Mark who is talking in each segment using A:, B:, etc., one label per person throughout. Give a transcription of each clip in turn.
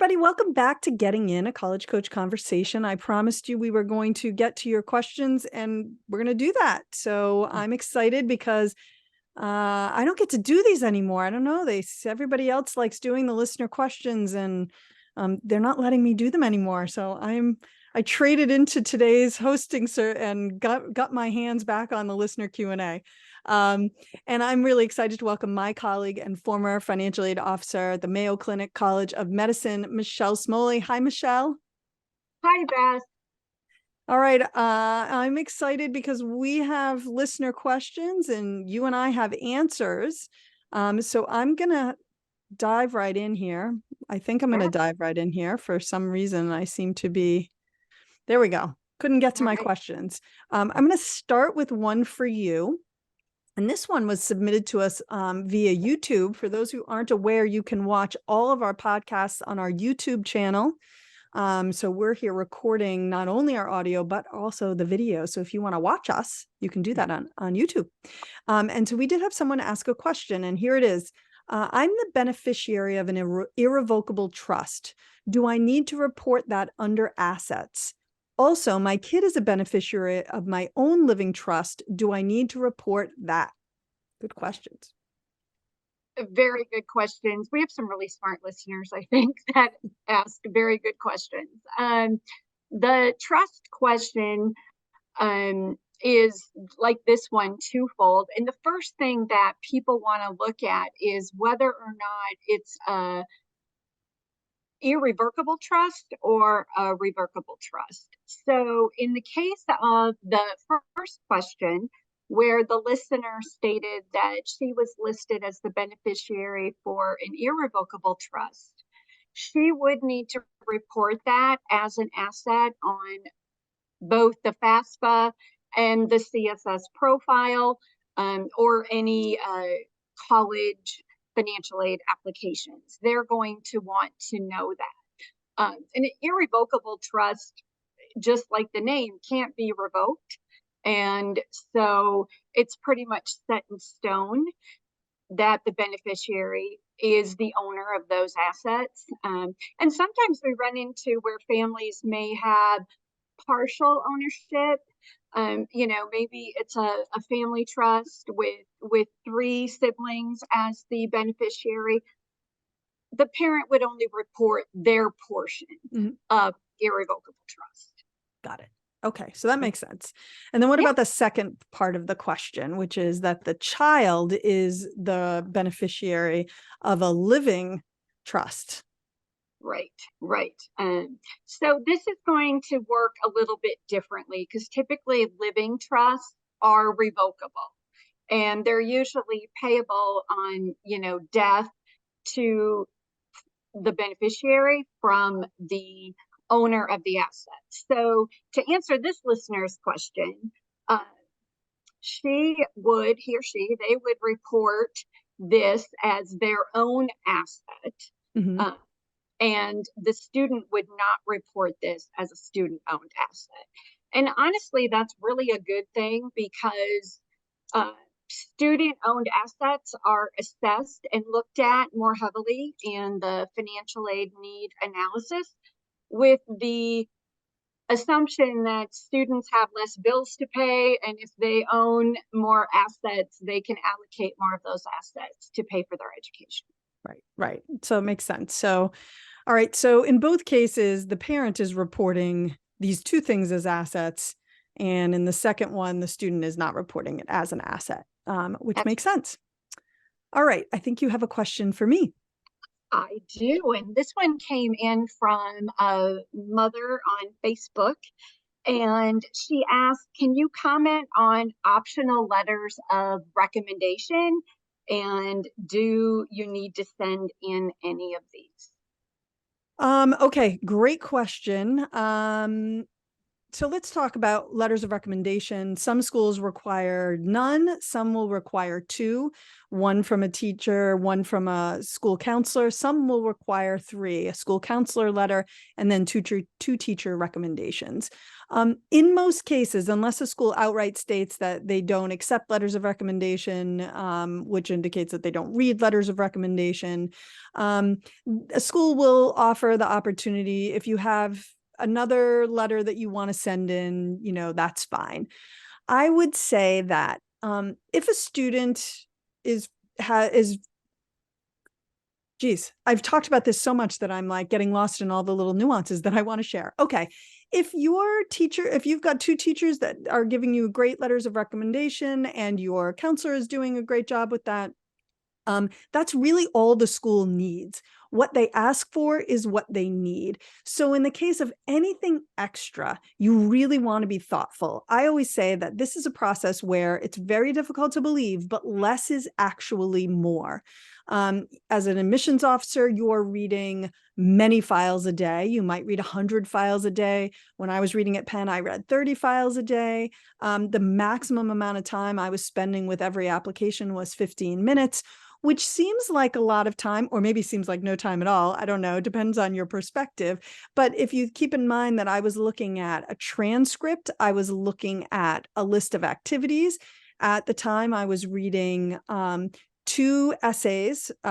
A: everybody. Welcome back to Getting In, a College Coach Conversation. I promised you we were going to get to your questions, and we're going to do that. So I'm excited because I don't get to do these anymore. I don't know. Everybody else likes doing the listener questions, and they're not letting me do them anymore. So I traded into today's hosting, sir, and got my hands back on the listener Q&A. And I'm really excited to welcome my colleague and former financial aid officer at the Mayo Clinic College of Medicine, Michelle Smoley. Hi, Michelle.
B: Hi, Beth.
A: All right. I'm excited because we have listener questions and you and I have answers. So I'm going to dive right in here. I think I'm going to dive right in here. For some reason, I seem to be, there we go. Couldn't get to my questions. I'm going to start with one for you. And this one was submitted to us via YouTube. For those who aren't aware, you can watch all of our podcasts on our YouTube channel. So we're here recording not only our audio, but also the video. So if you want to watch us, you can do that on YouTube. And so we did have someone ask a question, and here it is. I'm the beneficiary of an irrevocable trust. Do I need to report that under assets? Also, my kid is a beneficiary of my own living trust. Do I need to report that? Good questions.
B: Very good questions. We have some really smart listeners, I think, that ask very good questions. The trust question is like this one, twofold. And the first thing that people want to look at is whether or not it's a irrevocable trust or a revocable trust. So in the case of the first question, where the listener stated that she was listed as the beneficiary for an irrevocable trust, she would need to report that as an asset on both the FAFSA and the CSS profile, or any college financial aid applications. They're going to want to know that. An irrevocable trust, just like the name, can't be revoked. And so it's pretty much set in stone that the beneficiary is the owner of those assets. And sometimes we run into where families may have partial ownership. Maybe it's a family trust with 3 siblings as the beneficiary. The parent would only report their portion of irrevocable trust.
A: Got it. Okay, so that makes sense. And then what about the second part of the question, which is that the child is the beneficiary of a living trust?
B: Right. So this is going to work a little bit differently because typically living trusts are revocable, and they're usually payable on, death to the beneficiary from the owner of the asset. So to answer this listener's question, he or she, they would report this as their own asset. And the student would not report this as a student-owned asset. And honestly, that's really a good thing because student-owned assets are assessed and looked at more heavily in the financial aid need analysis, with the assumption that students have less bills to pay, and if they own more assets, they can allocate more of those assets to pay for their education.
A: Right. So it makes sense. So, all right. So in both cases, the parent is reporting these 2 things as assets. And in the second one, the student is not reporting it as an asset, which makes sense. All right. I think you have a question for me.
B: I do. And this one came in from a mother on Facebook. And she asked, can you comment on optional letters of recommendation? And do you need to send in any of these?
A: Okay, great question. So let's talk about letters of recommendation. Some schools require none, some will require two, one from a teacher, one from a school counselor. Some will require three, a school counselor letter, and then two teacher recommendations. In most cases, unless a school outright states that they don't accept letters of recommendation, which indicates that they don't read letters of recommendation, a school will offer the opportunity, if you have another letter that you want to send in, that's fine. I would say that if a student is geez, I've talked about this so much that I'm like getting lost in all the little nuances that I want to share. Okay. If you've got two teachers that are giving you great letters of recommendation and your counselor is doing a great job with that, that's really all the school needs. What they ask for is what they need. So in the case of anything extra, you really want to be thoughtful. I always say that this is a process where it's very difficult to believe, but less is actually more. As an admissions officer, you're reading many files a day. You might read 100 files a day. When I was reading at Penn, I read 30 files a day. The maximum amount of time I was spending with every application was 15 minutes, which seems like a lot of time, or maybe seems like no time at all. I don't know, depends on your perspective. But if you keep in mind that I was looking at a transcript, I was looking at a list of activities. At the time, I was reading two essays. We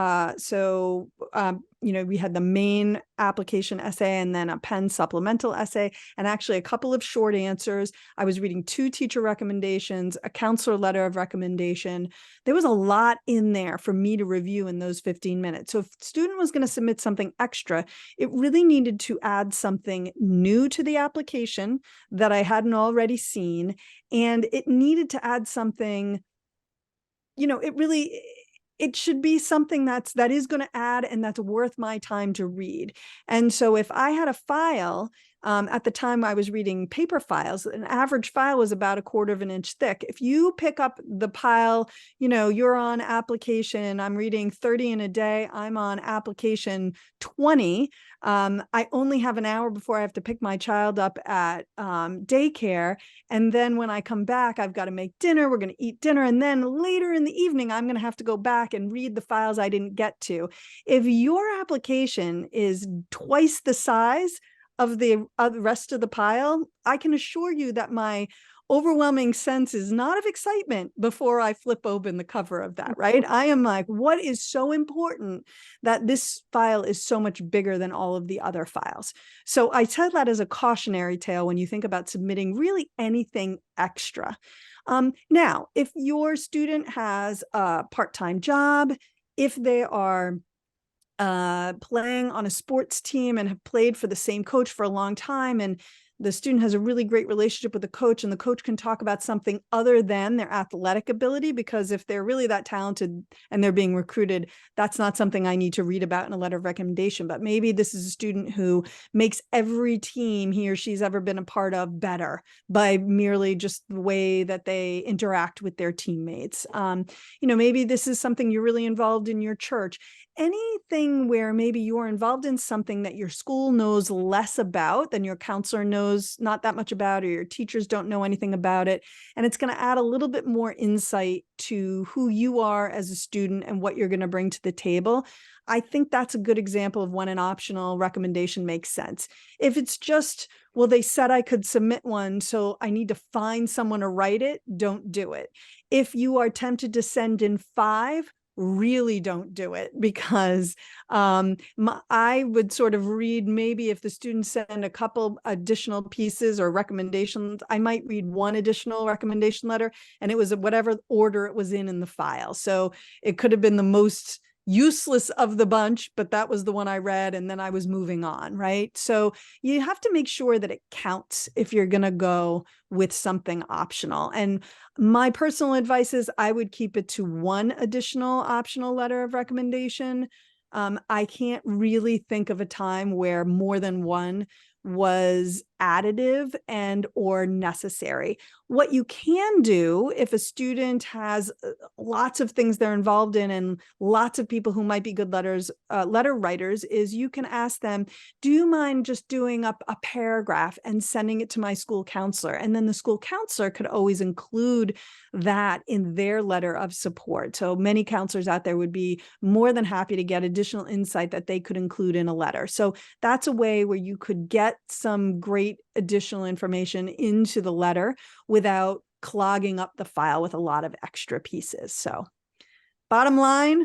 A: had the main application essay and then a Penn supplemental essay, and actually a couple of short answers. I was reading two teacher recommendations, a counselor letter of recommendation. There was a lot in there for me to review in those 15 minutes. So if a student was going to submit something extra, it really needed to add something new to the application that I hadn't already seen. And it needed to add something, it should be something that is going to add and that's worth my time to read. And so if I had a file, at the time I was reading paper files, an average file was about 1/4 of an inch thick. If you pick up the pile, you're on application, I'm reading 30 in a day, I'm on application 20. I only have an hour before I have to pick my child up at daycare. And then when I come back, I've got to make dinner, we're going to eat dinner. And then later in the evening, I'm going to have to go back and read the files I didn't get to. If your application is twice the size of the rest of the pile, I can assure you that my overwhelming sense is not of excitement before I flip open the cover of that, right? I am like, what is so important that this file is so much bigger than all of the other files? So I tell that as a cautionary tale when you think about submitting really anything extra. Now, if your student has a part-time job, if they are playing on a sports team and have played for the same coach for a long time, and the student has a really great relationship with the coach, and the coach can talk about something other than their athletic ability, because if they're really that talented and they're being recruited, that's not something I need to read about in a letter of recommendation. But maybe this is a student who makes every team he or she's ever been a part of better by merely just the way that they interact with their teammates. Maybe this is something you're really involved in your church. Anything where maybe you're involved in something that your school knows less about than your counselor knows not that much about, or your teachers don't know anything about it. And it's going to add a little bit more insight to who you are as a student and what you're going to bring to the table. I think that's a good example of when an optional recommendation makes sense. If it's just, well, they said I could submit one, so I need to find someone to write it, don't do it. If you are tempted to send in 5, really don't do it, because I would sort of read, maybe if the students send a couple additional pieces or recommendations, I might read one additional recommendation letter, and it was whatever order it was in the file. So it could have been the most useless of the bunch, but that was the one I read, and then I was moving on, right? So you have to make sure that it counts if you're going to go with something optional. And my personal advice is I would keep it to one additional optional letter of recommendation. I can't really think of a time where more than one was additive and or necessary. What you can do if a student has lots of things they're involved in and lots of people who might be good letter writers is you can ask them, do you mind just doing up a paragraph and sending it to my school counselor? And then the school counselor could always include that in their letter of support. So many counselors out there would be more than happy to get additional insight that they could include in a letter. So that's a way where you could get some great additional information into the letter without clogging up the file with a lot of extra pieces. So bottom line,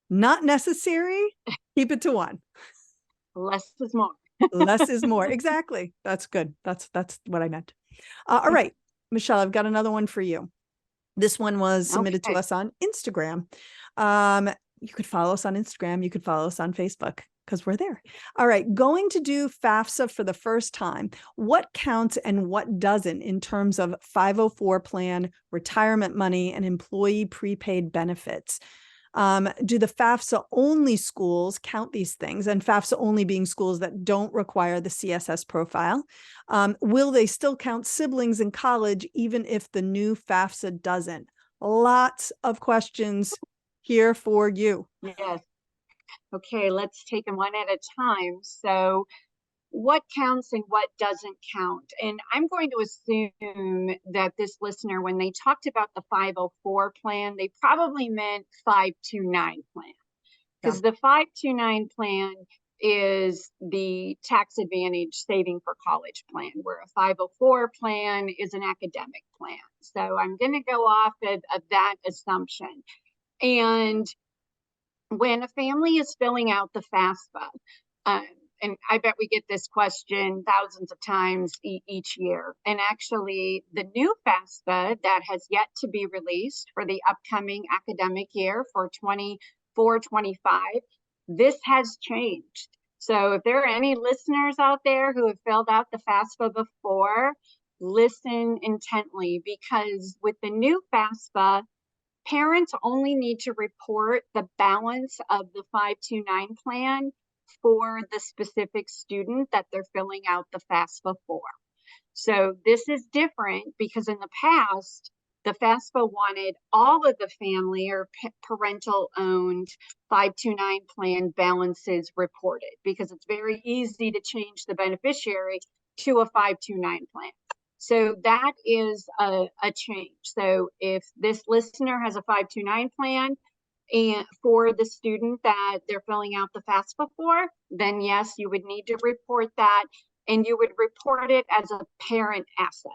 A: not necessary. Keep it to one.
B: Less is more.
A: Less is more. Exactly. That's good. That's what I meant. All right, Michelle, I've got another one for you. This one was submitted to us on Instagram. You could follow us on Instagram. You could follow us on Facebook because we're there. All right, going to do FAFSA for the first time. What counts and what doesn't in terms of 504 plan, retirement money, and employee prepaid benefits? Do the FAFSA only schools count these things? And FAFSA only being schools that don't require the CSS profile. Will they still count siblings in college, even if the new FAFSA doesn't? Lots of questions here for you.
B: Yes. Okay, let's take them one at a time. So what counts and what doesn't count? And I'm going to assume that this listener, when they talked about the 504 plan, they probably meant 529 plan. Because the 529 plan is the tax advantage saving for college plan, where a 504 plan is an academic plan. So I'm going to go off of that assumption. And when a family is filling out the FAFSA, and I bet we get this question thousands of times each year. And actually, the new FAFSA that has yet to be released for the upcoming academic year for 24-25, this has changed. So if there are any listeners out there who have filled out the FAFSA before, listen intently, because with the new FAFSA, parents only need to report the balance of the 529 plan for the specific student that they're filling out the FAFSA for. So this is different because in the past, the FAFSA wanted all of the family or parental owned 529 plan balances reported because it's very easy to change the beneficiary to a 529 plan. So that is a change. So if this listener has a 529 plan and for the student that they're filling out the FAFSA for, then yes, you would need to report that, and you would report it as a parent asset,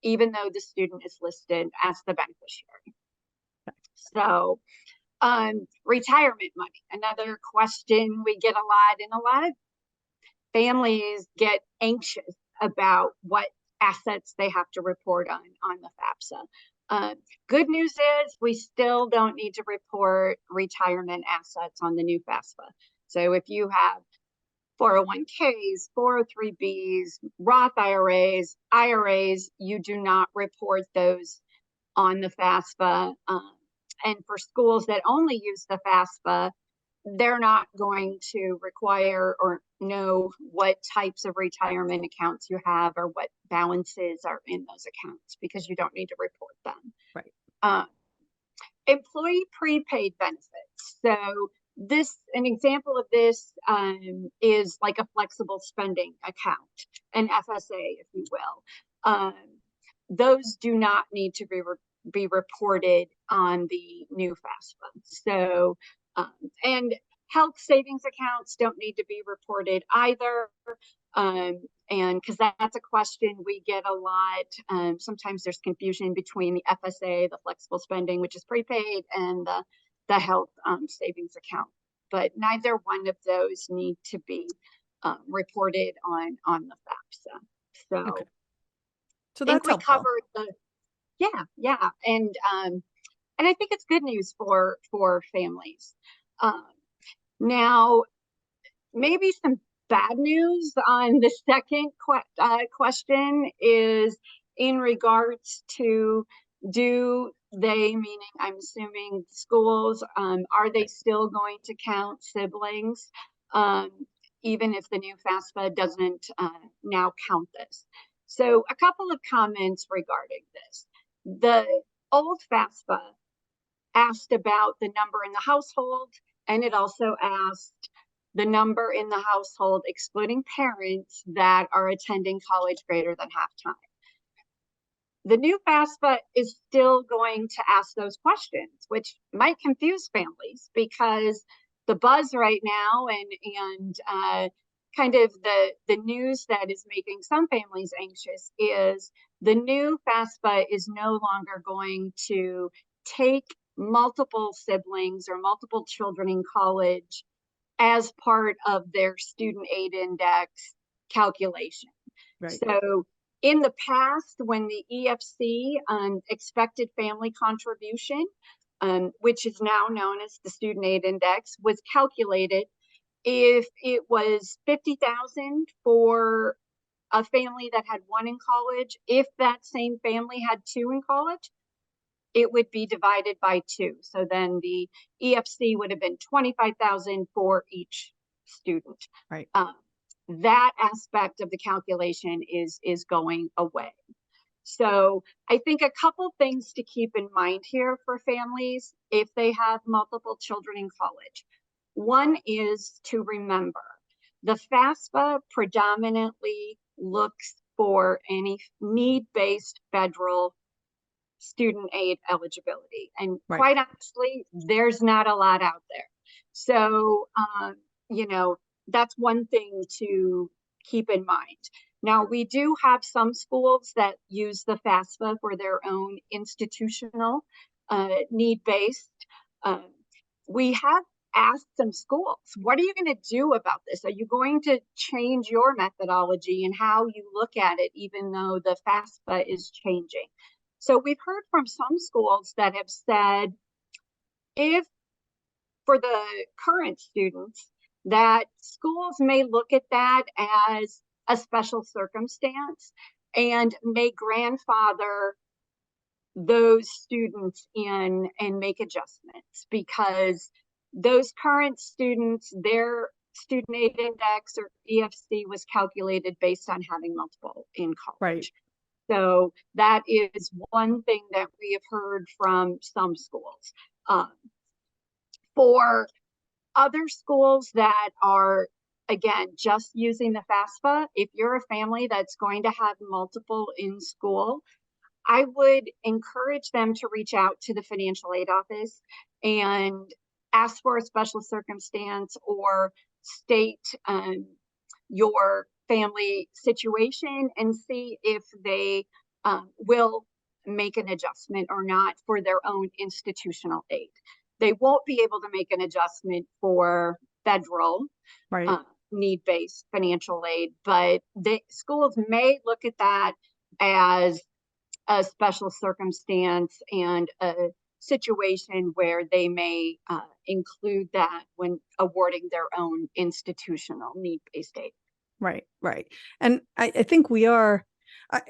B: even though the student is listed as the beneficiary. So retirement money, another question we get a lot, and a lot of families get anxious about what assets they have to report on the FAFSA. Good news is we still don't need to report retirement assets on the new FAFSA. So if you have 401ks, 403bs, Roth IRAs, you do not report those on the FAFSA. And for schools that only use the FAFSA, they're not going to require or know what types of retirement accounts you have or what balances are in those accounts because you don't need to report them.
A: Right.
B: Employee prepaid benefits. So an example of this is like a flexible spending account, an FSA, if you will. Those do not need to be reported on the new FAFSA. So and health savings accounts don't need to be reported either. And because that's a question we get a lot. Sometimes there's confusion between the FSA, the flexible spending, which is prepaid, and the health savings account. But neither one of those need to be reported on the FAFSA. So,
A: okay. So
B: I think
A: that's
B: we
A: helpful.
B: covered yeah. And I think it's good news for families. Now, maybe some bad news on the second question is in regards to do they, meaning I'm assuming schools, are they still going to count siblings? even if the new FAFSA doesn't now count this. So a couple of comments regarding this. The old FAFSA asked about the number in the household, and it also asked the number in the household, excluding parents, that are attending college greater than half time. The new FAFSA is still going to ask those questions, which might confuse families, because the buzz right now and kind of the news that is making some families anxious is the new FAFSA is no longer going to take multiple siblings or multiple children in college as part of their student aid index calculation.
A: Right.
B: So in the past, when the EFC expected family contribution, which is now known as the student aid index, was calculated, if it was 50,000 for a family that had one in college, if that same family had two in college, it would be divided by two. So then the EFC would have been 25,000 for each student.
A: Right.
B: That aspect of the calculation is going away. So I think a couple things to keep in mind here for families if they have multiple children in college. One is to remember the FAFSA predominantly looks for any need-based federal student aid eligibility. And
A: Right.
B: quite honestly, there's not a lot out there. So, that's one thing to keep in mind. Now, we do have some schools that use the FAFSA for their own institutional need-based. We have asked some schools, what are you going to do about this? Are you going to change your methodology and how you look at it, even though the FAFSA is changing? So we've heard from some schools that have said, if for the current students, that schools may look at that as a special circumstance and may grandfather those students in and make adjustments, because those current students, their student aid index or EFC was calculated based on having multiple in college.
A: Right.
B: So that is one thing that we have heard from some schools. For other schools that are, again, just using the FAFSA, if you're a family that's going to have multiple in school, I would encourage them to reach out to the financial aid office and ask for a special circumstance or state your family situation and see if they will make an adjustment or not for their own institutional aid. They won't be able to make an adjustment for federal need-based financial aid, but the schools may look at that as a special circumstance and a situation where they may include that when awarding their own institutional need-based aid.
A: Right, right. And I think we are,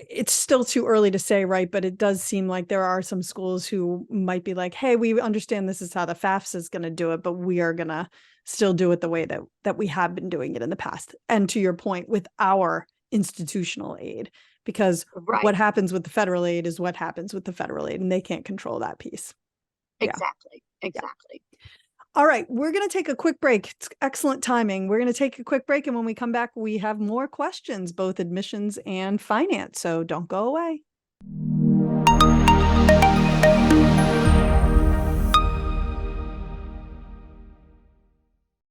A: it's still too early to say, right? But it does seem like there are some schools who might be like, hey, we understand this is how the FAFSA is going to do it, but we are going to still do it the way that we have been doing it in the past. And to your point, with our institutional aid, because what happens with the federal aid is what happens with the federal aid, and they can't control that piece.
B: Exactly.
A: Yeah. All right, we're going to take a quick break. It's excellent timing. We're going to take a quick break, and when we come back, we have more questions, both admissions and finance. So don't go away.